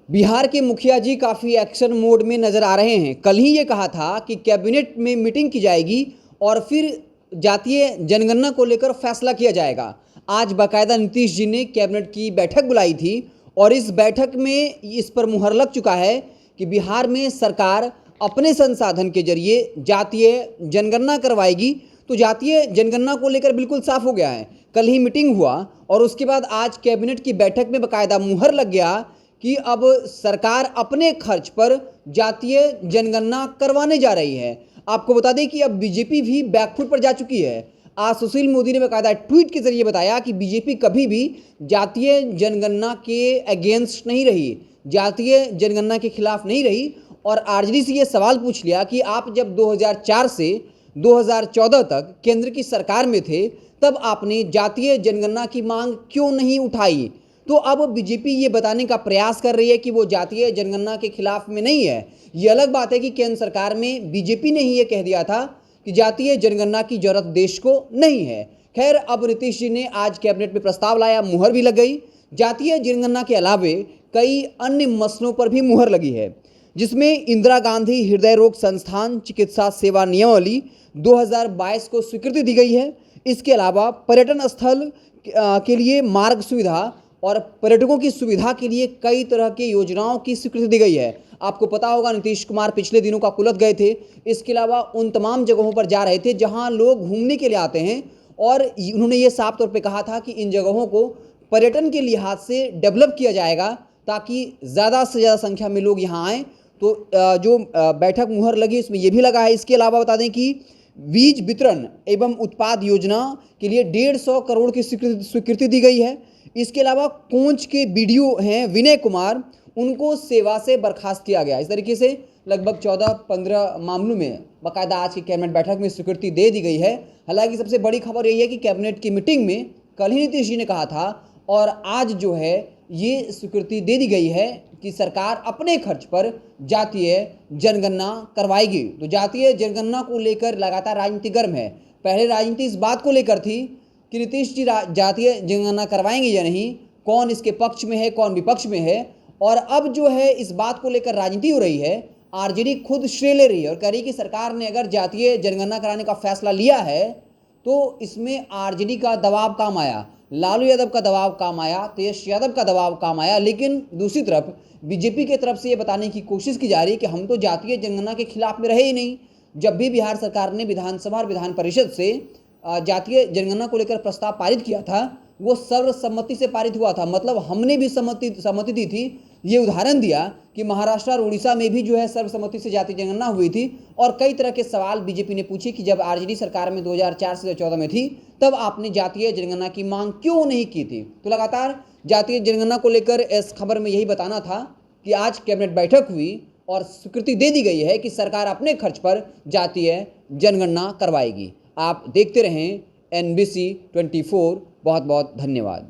बिहार के मुखिया जी काफ़ी एक्शन मोड में नज़र आ रहे हैं। कल ही ये कहा था कि कैबिनेट में मीटिंग की जाएगी और फिर जातीय जनगणना को लेकर फैसला किया जाएगा। आज बाकायदा नीतीश जी ने कैबिनेट की बैठक बुलाई थी और इस बैठक में इस पर मुहर लग चुका है कि बिहार में सरकार अपने संसाधन के जरिए जातीय जनगणना करवाएगी। तो जातीय जनगणना को लेकर बिल्कुल साफ हो गया है। कल ही मीटिंग हुआ और उसके बाद आज कैबिनेट की बैठक में बाकायदा मुहर लग गया कि अब सरकार अपने खर्च पर जातीय जनगणना करवाने जा रही है। आपको बता दें कि अब बीजेपी भी बैकफुट पर जा चुकी है। आज सुशील मोदी ने बाकायदा ट्वीट के जरिए बताया कि बीजेपी कभी भी जातीय जनगणना के अगेंस्ट नहीं रही, जातीय जनगणना के खिलाफ नहीं रही। और आरजेडी से ये सवाल पूछ लिया कि आप जब 2004 से 2014 तक केंद्र की सरकार में थे, तब आपने जातीय जनगणना की मांग क्यों नहीं उठाई? तो अब बीजेपी ये बताने का प्रयास कर रही है कि वो जातीय जनगणना के खिलाफ में नहीं है। ये अलग बात है कि केंद्र सरकार में बीजेपी ने ही ये कह दिया था कि जातीय जनगणना की जरूरत देश को नहीं है। खैर, अब नीतीश जी ने आज कैबिनेट में प्रस्ताव लाया, मुहर भी लग गई। जातीय जनगणना के अलावे कई अन्य मसलों पर भी मुहर लगी है, जिसमें इंदिरा गांधी हृदय रोग संस्थान चिकित्सा सेवा नियमावली 2022 को स्वीकृति दी गई है। इसके अलावा पर्यटन स्थल के लिए मार्ग सुविधा और पर्यटकों की सुविधा के लिए कई तरह की योजनाओं की स्वीकृति दी गई है। आपको पता होगा नीतीश कुमार पिछले दिनों काकुलत गए थे। इसके अलावा उन तमाम जगहों पर जा रहे थे जहां लोग घूमने के लिए आते हैं और उन्होंने ये साफ तौर पे कहा था कि इन जगहों को पर्यटन के लिहाज से डेवलप किया जाएगा ताकि ज़्यादा से ज़्यादा संख्या में लोग यहाँ आएँ। तो जो बैठक मुहर लगी उसमें ये भी लगा है। इसके अलावा बता दें कि बीज वितरण एवं उत्पाद योजना के लिए 150 करोड़ की स्वीकृति दी गई है। इसके अलावा कोंच के बीडीओ हैं विनय कुमार, उनको सेवा से बर्खास्त किया गया। इस तरीके से लगभग 14-15 मामलों में बाकायदा आज की कैबिनेट बैठक में स्वीकृति दे दी गई है। हालांकि सबसे बड़ी खबर यही है कि कैबिनेट की मीटिंग में कल ही नीतीश जी ने कहा था और आज जो है ये स्वीकृति दे दी गई है कि सरकार अपने खर्च पर जातीय जनगणना करवाएगी। तो जातीय जनगणना को लेकर लगातार राजनीति गर्म है। पहले राजनीति इस बात को लेकर थी कि नीतीश जी जातीय जनगणना करवाएंगे या नहीं, कौन इसके पक्ष में है कौन विपक्ष में है। और अब जो है इस बात को लेकर राजनीति हो रही है। आरजेडी खुद श्रेय ले रही है और कह रही है कि सरकार ने अगर जातीय जनगणना कराने का फैसला लिया है तो इसमें आरजेडी का दबाव काम आया, लालू यादव का दबाव काम आया, तेज यादव का दबाव काम आया। लेकिन दूसरी तरफ बीजेपी की तरफ से ये बताने की कोशिश की जा रही है कि हम तो जातीय जनगणना के खिलाफ में रहे ही नहीं। जब भी बिहार सरकार ने विधानसभा और विधान परिषद से जातीय जनगणना को लेकर प्रस्ताव पारित किया था, वो सर्वसम्मति से पारित हुआ था। मतलब हमने भी सहमति दी थी। ये उदाहरण दिया कि महाराष्ट्र और उड़ीसा में भी जो है सर्वसम्मति से जातीय जनगणना हुई थी। और कई तरह के सवाल बीजेपी ने पूछे कि जब आरजेडी सरकार में 2004 से 2014 में थी, तब आपने जातीय जनगणना की मांग क्यों नहीं की थी। तो लगातार जातीय जनगणना को लेकर इस खबर में यही बताना था कि आज कैबिनेट बैठक हुई और स्वीकृति दे दी गई है कि सरकार अपने खर्च पर जातीय जनगणना करवाएगी। आप देखते रहें NBC 24। बहुत बहुत धन्यवाद।